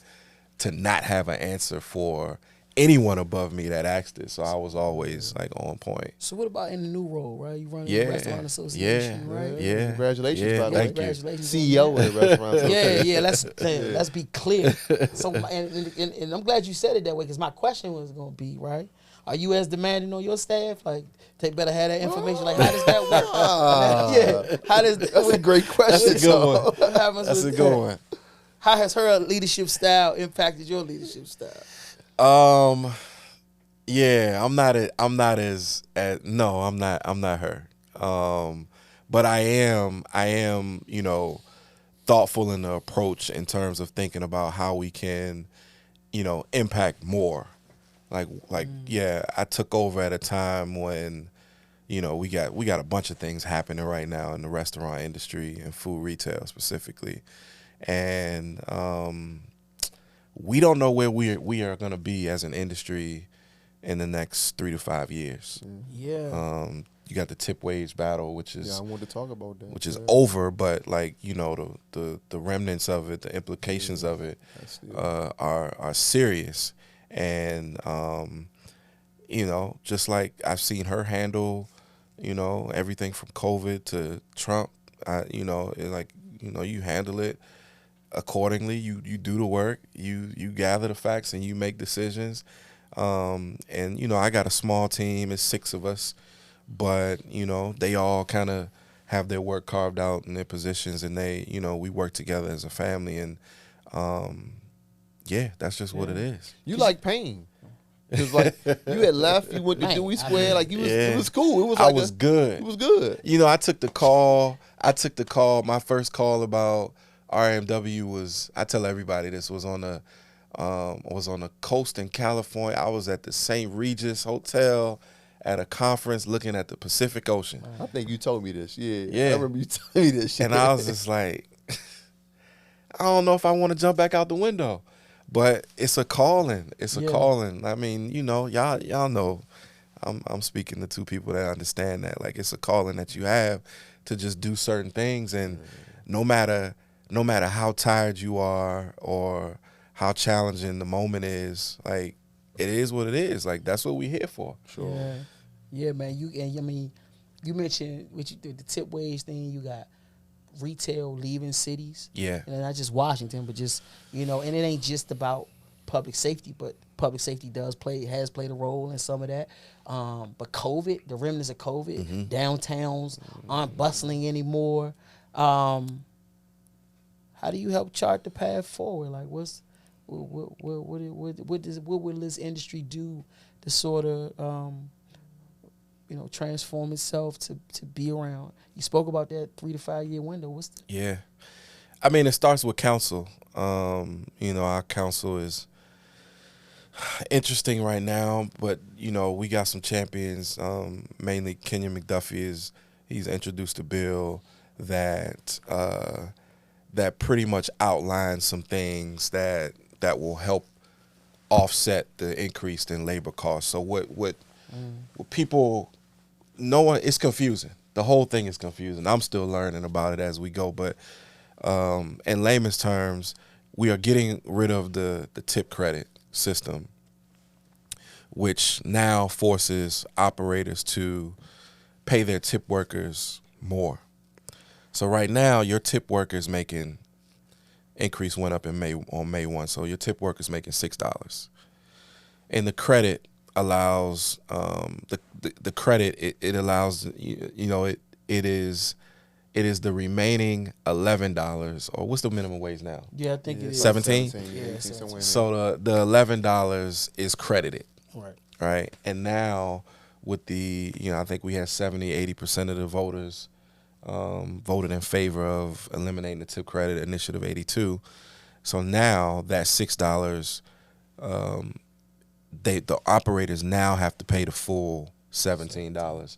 to not have an answer for anyone above me that asked it. So I was always, like, on point. So what about in the new role, right? You run the restaurant association, right? Yeah. Congratulations, by the way. Congratulations. CEO of the restaurant association. Let's be clear. So, and I'm glad you said it that way, because my question was going to be, right? Are you as demanding on your staff? Like, they better have that information. Like, how does that work? How does that's a great question. That's a good one. What happens That's with a good that? one. How has her leadership style impacted your leadership style? Yeah, I'm not her. But I am, you know, thoughtful in the approach in terms of thinking about how we can, you know, impact more. Like, yeah, I took over at a time when, you know, we got a bunch of things happening right now in the restaurant industry and food retail specifically. And we don't know where we are going to be as an industry in the next 3 to 5 years. Yeah. You got the tip wage battle, which is I wanted to talk about that. Which is over, but, like, you know, the remnants of it, the implications of it are serious. And, you know, just like I've seen her handle, you know, everything from COVID to Trump, you know, you handle it. accordingly. You do the work. You gather the facts and you make decisions. And I got a small team. It's 6 of us, but they all kind of have their work carved out in their positions, and they we work together as a family. And that's just what it is. You like pain. Because like you had left, you went to Dewey Square, like it was cool. It was like good. It was good. I took the call. My first call about RAMW was, I tell everybody this, was on the coast in California. I was at the St. Regis Hotel at a conference looking at the Pacific Ocean. I think you told me this. Yeah. I remember you told me this shit. And I was just like, I don't know if I want to jump back out the window. But it's a calling. It's a calling. I mean, y'all know I'm speaking to 2 people that understand that. Like, it's a calling that you have to just do certain things, and no matter how tired you are or how challenging the moment is, like, it is what it is. Like, that's what we're here for. Sure. Yeah, man. You mentioned the tip wage thing. You got retail leaving cities. Yeah. And not just Washington, but just, and it ain't just about public safety, but public safety has played a role in some of that. But COVID, the remnants of COVID, downtowns aren't bustling anymore. How do you help chart the path forward? Like, what will this industry do to sort of transform itself to be around? You spoke about that 3 to 5 year window. Yeah. I mean, it starts with council. Our council is interesting right now, but, we got some champions. Mainly Kenyon McDuffie he's introduced a bill that pretty much outlines some things that will help offset the increase in labor costs. So what people, it's confusing. The whole thing is confusing. I'm still learning about it as we go. But in layman's terms, we are getting rid of the tip credit system, which now forces operators to pay their tip workers more. So right now, your tip workers making, increase went up on May 1. So your tip workers making $6. And the credit allows the credit it allows it is the remaining $11, or what's the minimum wage now? Yeah, I think it is 17. Yeah, So the $11 is credited, right? And now with the I think we had 70-80% of the voters voted in favor of eliminating the tip credit, Initiative 82. So now that $6. The operators now have to pay the full $17.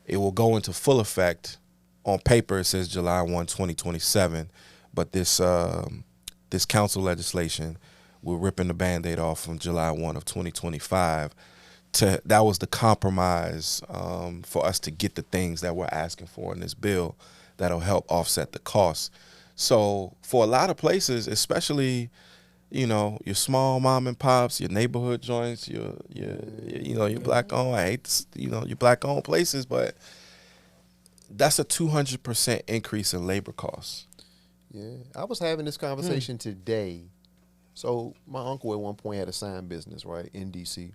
It will go into full effect. On paper, it says July 1, 2027, but this council legislation, we're ripping the Band-Aid off from July 1 of 2025. That was the compromise for us to get the things that we're asking for in this bill that'll help offset the costs. So for a lot of places, especially your small mom and pops, your neighborhood joints, your black owned. I hate your black owned places, but that's a 200% increase in labor costs. Yeah, I was having this conversation today. So my uncle at one point had a sign business, right, in DC,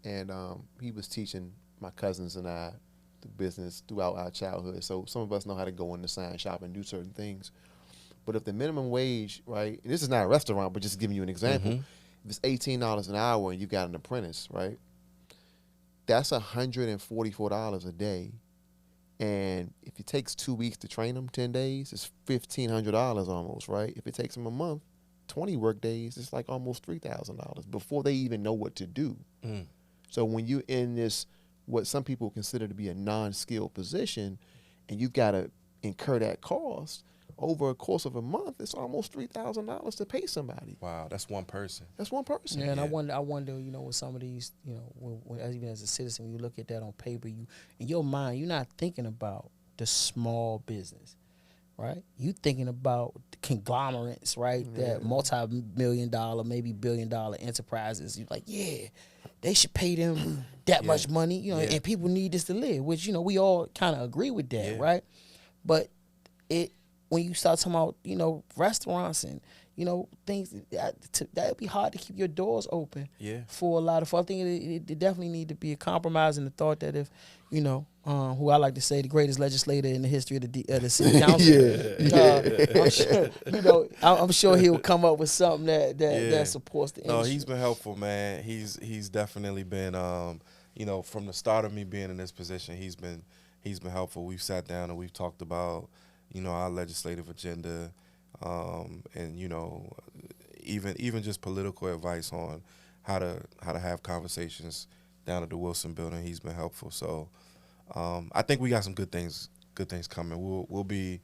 and he was teaching my cousins and I the business throughout our childhood. So some of us know how to go in the sign shop and do certain things. But if the minimum wage, right, and this is not a restaurant, but just giving you an example, if it's $18 an hour and you got an apprentice, right, that's $144 a day. And if it takes 2 weeks to train them, 10 days, it's $1,500 almost, right? If it takes them a month, 20 work days, it's like almost $3,000 before they even know what to do. So when you're in this, what some people consider to be a non-skilled position, and you've got to incur that cost, over a course of a month, it's almost $3,000 to pay somebody. Wow, that's one person. That's one person. Yeah, and I wonder, with some of these, even as a citizen, when you look at that on paper, in your mind, you're not thinking about the small business, right? You thinking about the conglomerates, right? That multi-million-dollar, maybe billion-dollar enterprises. You're like, they should pay them that much money, and people need this to live, which, we all kind of agree with that, right? But when you start talking about, you know, restaurants and, you know, things that'd be hard to keep your doors open. Yeah. For a lot of folks. I think it definitely need to be a compromise in the thought that if, you know, who I like to say the greatest legislator in the history of the city council. I'm sure, you know, I'm sure he'll come up with something that supports the industry. No, he's been helpful, man. He's definitely been, you know, from the start of me being in this position, he's been helpful. We've sat down and we've talked about, you know, our legislative agenda, and, you know, even just political advice on how to have conversations down at the Wilson Building. He's been helpful. So I think we got some good things coming. We'll be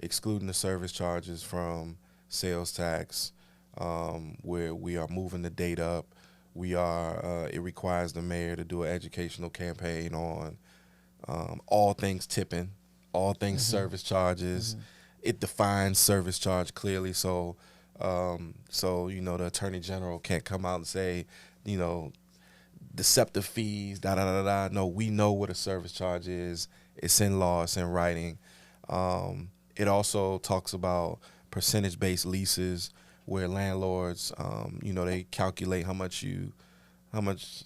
excluding the service charges from sales tax, where we are moving the date up. We are it requires the mayor to do an educational campaign on all things tipping, all things service charges. It defines service charge clearly, so you know, the attorney general can't come out and say, you know, deceptive fees, da da da da. No, we know what a service charge is. It's in law. It's in writing. It also talks about percentage-based leases, where landlords, you know, they calculate how much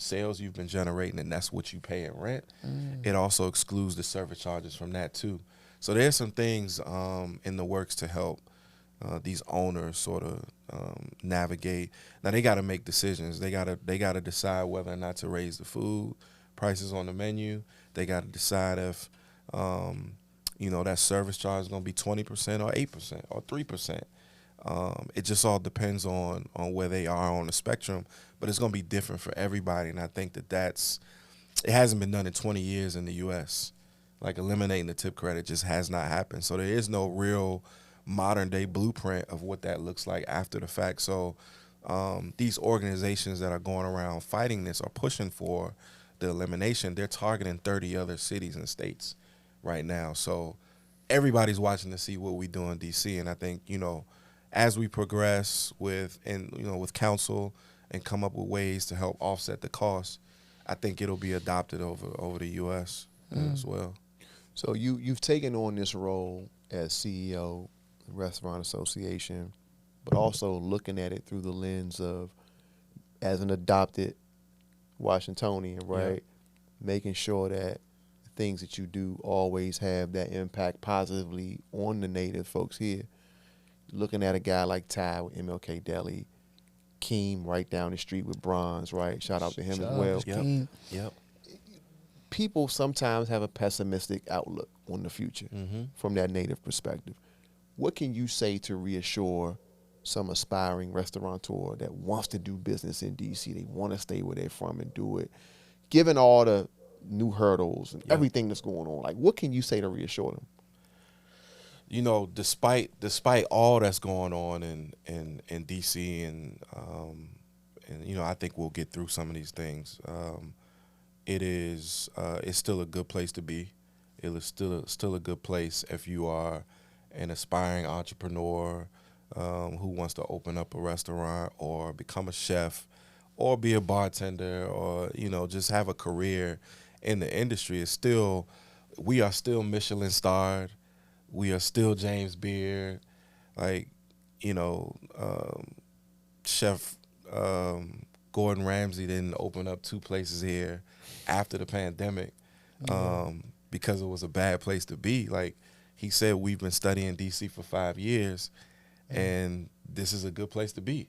sales you've been generating, and that's what you pay in rent. It also excludes the service charges from that too. So there's some things in the works to help these owners sort of navigate. Now they got to make decisions. They got to decide whether or not to raise the food prices on the menu. They got to decide if you know, that service charge is going to be 20% or 8% or 3%. It just all depends on where they are on the spectrum, but it's going to be different for everybody. And I think it hasn't been done in 20 years in the U.S. Like, eliminating the tip credit just has not happened. So there is no real modern day blueprint of what that looks like after the fact. So these organizations that are going around fighting this are pushing for the elimination. They're targeting 30 other cities and states right now. So everybody's watching to see what we do in D.C. And I think, you know, as we progress with council and come up with ways to help offset the cost, I think it'll be adopted over the U.S. as well. So you've taken on this role as CEO, Restaurant Association, but also looking at it through the lens of, as an adopted Washingtonian, right? Yeah. Making sure that the things that you do always have that impact positively on the native folks here. Looking at a guy like Ty with MLK Deli, Keem right down the street with Bronze, right? Shout out to him as well. Yep. People sometimes have a pessimistic outlook on the future from that native perspective. What can you say to reassure some aspiring restaurateur that wants to do business in D.C., they want to stay where they're from and do it, given all the new hurdles and everything that's going on? Like, what can you say to reassure them? You know, despite all that's going on in D.C. and you know, I think we'll get through some of these things. It's still a good place to be. It is still a good place if you are an aspiring entrepreneur who wants to open up a restaurant or become a chef or be a bartender or, you know, just have a career in the industry. We are still Michelin starred. We are still James Beard. Like, you know, Chef Gordon Ramsay didn't open up 2 places here after the pandemic because it was a bad place to be. Like, he said, we've been studying D.C. for 5 years, and this is a good place to be.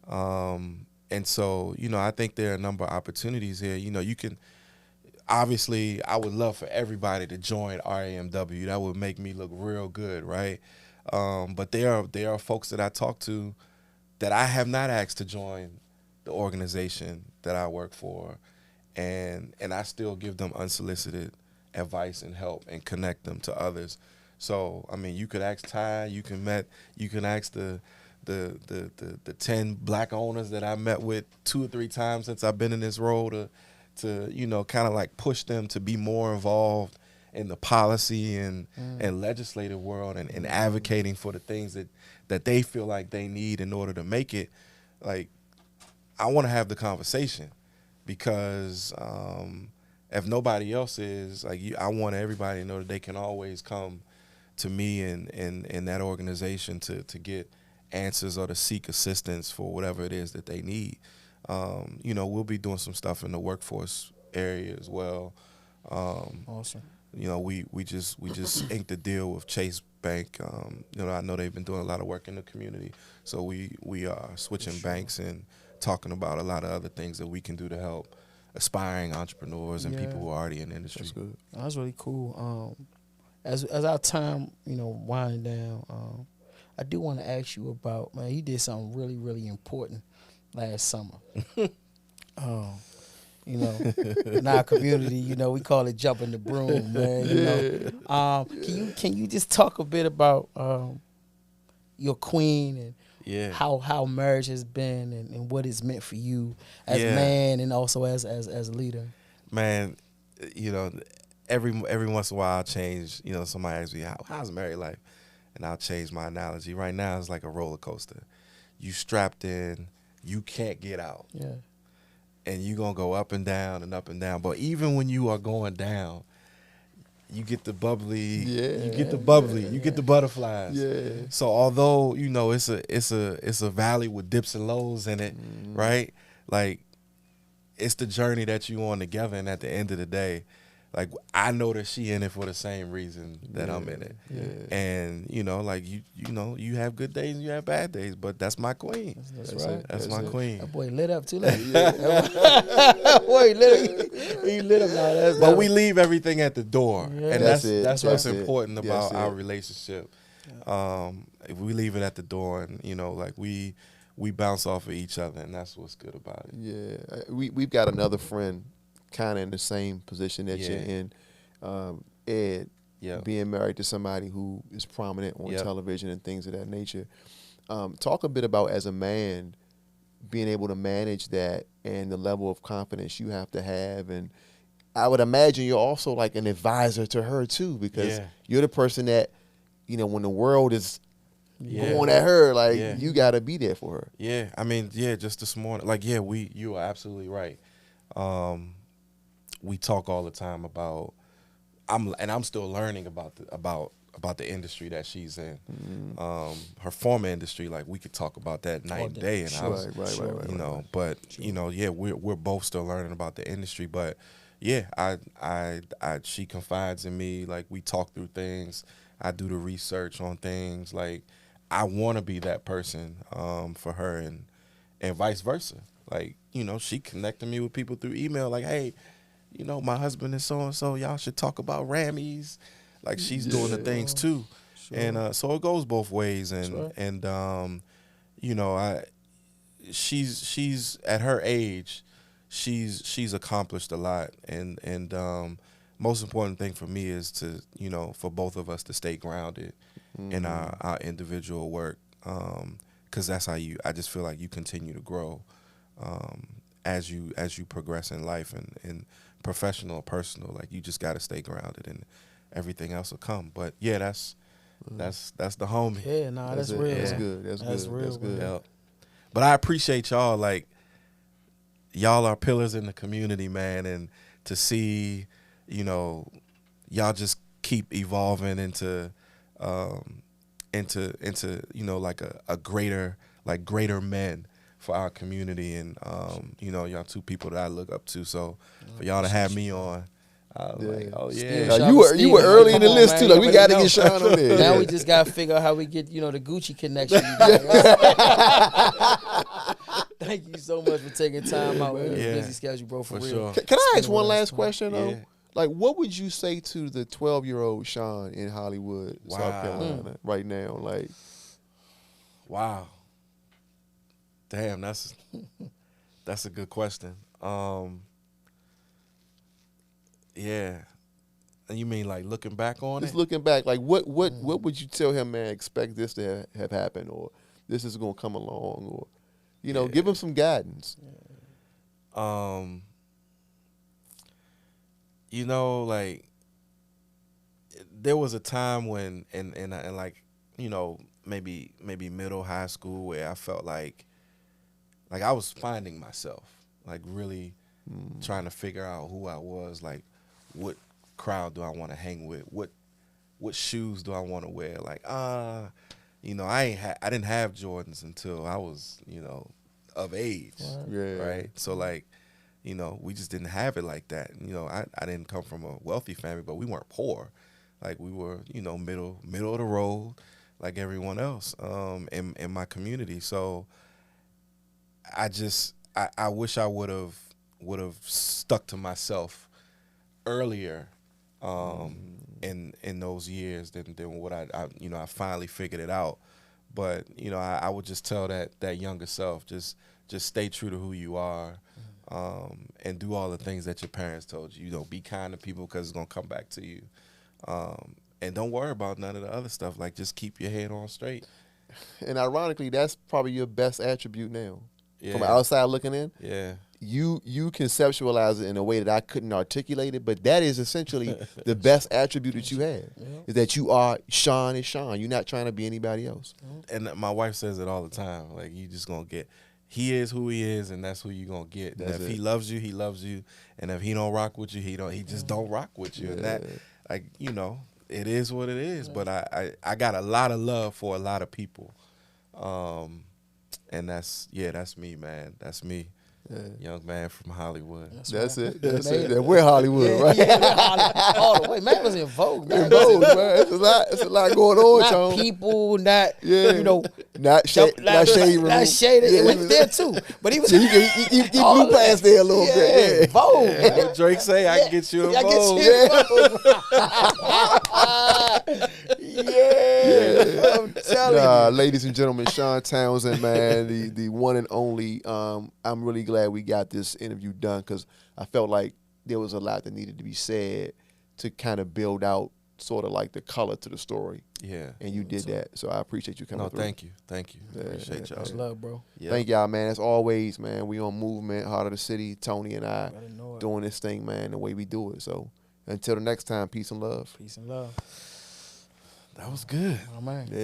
And so, you know, I think there are a number of opportunities here. You know, you can – obviously, I would love for everybody to join RAMW. That would make me look real good, right? But there are folks that I talk to that I have not asked to join the organization that I work for, and I still give them unsolicited advice and help and connect them to others. So, I mean, you could ask Ty, you can ask the 10 black owners that I met with 2 or 3 times since I've been in this role to you know, kind of like push them to be more involved in the policy and legislative world and advocating for the things that they feel like they need in order to make it. Like, I want to have the conversation because if nobody else is, like, I want everybody to know that they can always come to me and that organization to get answers or to seek assistance for whatever it is that they need. You know, we'll be doing some stuff in the workforce area as well. Awesome. You know, we just inked a deal with Chase Bank. You know, I know they've been doing a lot of work in the community, so we are switching banks and talking about a lot of other things that we can do to help aspiring entrepreneurs and people who are already in the industry. That's good. That's really cool. As our time, you know, wind down, I do want to ask you about, man, you did something really, really important last summer. You know, in our community, you know, we call it jumping the broom, man. You know, can you just talk a bit about your queen and how marriage has been and what it's meant for you as a man and also as a leader? Man, you know, every once in a while I'll change. You know, somebody asks me how's married life, and I'll change my analogy. Right now it's like a roller coaster. You strapped in, you can't get out. Yeah. And you're going to go up and down and up and down. But even when you are going down, you get the bubbly, you get the butterflies. Yeah. So although, you know, it's a valley with dips and lows in it, right? Like, it's the journey that you on together. And at the end of the day, like, I know that she in it for the same reason that I'm in it. Yeah. And, you know, like, you know, you have good days and you have bad days, but that's my queen. That's right. That's my queen. That boy lit up too. Like, boy, he lit up now. But we leave everything at the door. Yeah. And that's what's it. important about That's our it. relationship. If we leave it at the door and, you know, like we bounce off of each other, and that's what's good about it. Yeah. We've got another friend kind of in the same position that you're in, Ed, being married to somebody who is prominent on television and things of that nature. Talk a bit about, as a man, being able to manage that and the level of confidence you have to have. And I would imagine you're also like an advisor to her too, because you're the person that, you know, when the world is going at her, like you got to be there for her. Yeah. I mean, just this morning, like, you are absolutely right. We talk all the time about, I'm still learning about the industry that she's in. Her former industry, like, we could talk about that night and day, and I was, you know, but you know, we're both still learning about the industry. But she confides in me. Like, we talk through things. I do the research on things. Like, I want to be that person for her, and vice versa. Like, you know, she connected me with people through email. Like, hey, you know, my husband is so and so. Y'all should talk about Rammies. Like, she's doing the things too, and so it goes both ways. And you know, she's at her age, she's accomplished a lot, and most important thing for me is to, you know, for both of us to stay grounded in our individual work, because that's how I just feel like you continue to grow as you progress in life and professional or personal. Like, you just got to stay grounded and everything else will come. But that's the homie. Yeah, nah, that's real. That's good. That's real. That's good. Yeah. But I appreciate y'all. Like, y'all are pillars in the community, man, and to see, you know, y'all just keep evolving into you know, like a greater men for our community. And you know, y'all two people that I look up to. So for y'all to have me on, I was like, oh yeah. You were early in the list too. Like, we got to get Shawn on there. Now we just got to figure out how we get, you know, the Gucci connection. Thank you so much for taking time out with your busy schedule, bro. For real. Sure. Can I ask one last question though? Yeah. Like, what would you say to the 12-year-old Shawn in Hollywood, South Carolina, right now? Like, wow. Damn, that's a good question. Yeah. And you mean like looking back on just it? Looking back, like what would you tell him, man, expect this to have happened, or this is going to come along, or, you know, give him some guidance. You know, like, there was a time when, and like, you know, maybe middle high school, where I felt like I was finding myself, like, really trying to figure out who I was, like, what crowd do I want to hang with, what what shoes do I want to wear? Like, you know, I didn't have Jordans until I was, you know, of age, right? So like, you know, we just didn't have it like that. You know, I didn't come from a wealthy family, but we weren't poor. Like we were, you know, middle of the road, like everyone else, in my community. So I wish I would have stuck to myself earlier, in those years than what I you know, I finally figured it out. But you know, I would just tell that younger self, just stay true to who you are, and do all the things that your parents told you. You know, be kind to people because it's gonna come back to you, and don't worry about none of the other stuff. Like, just keep your head on straight. And ironically, that's probably your best attribute now. Yeah. From outside looking in, Yeah. you conceptualize it in a way that I couldn't articulate it, but that is essentially the best attribute that you have, is that you are Shawn is Shawn. You're not trying to be anybody else. And my wife says it all the time. Like, you just gonna get, he is who he is, and that's who you gonna get. And if he loves you, he loves you. And if he don't rock with you, he just don't rock with you. And that, like, you know, it is what it is. But I got a lot of love for a lot of people. And that's me, man. That's me. Young man from Hollywood. That's it. Yeah, we're Hollywood, right? Yeah, all the way. Man was in Vogue. In Vogue, man. It's a lot going on, not Tone. people, not, you know. Not shade room. Not shaded. It went there, too. But he was. You blew past there a little bit. Yeah. Vogue. Yeah. What Drake say, I can get you in Vogue. Yeah. I'm telling you. Ladies and gentlemen, Shawn Townsend, man, the one and only. I'm really glad we got this interview done because I felt like there was a lot that needed to be said to kind of build out sort of like the color to the story. Yeah. And you did that. So I appreciate you coming through. Thank you. Appreciate y'all. Much love, bro. Yep. Thank y'all, man. As always, man, we on Movement, Heart of the City, Tony and I doing this thing, man, the way we do it. So until the next time, peace and love. Peace and love. That was good. Oh, man. Yeah.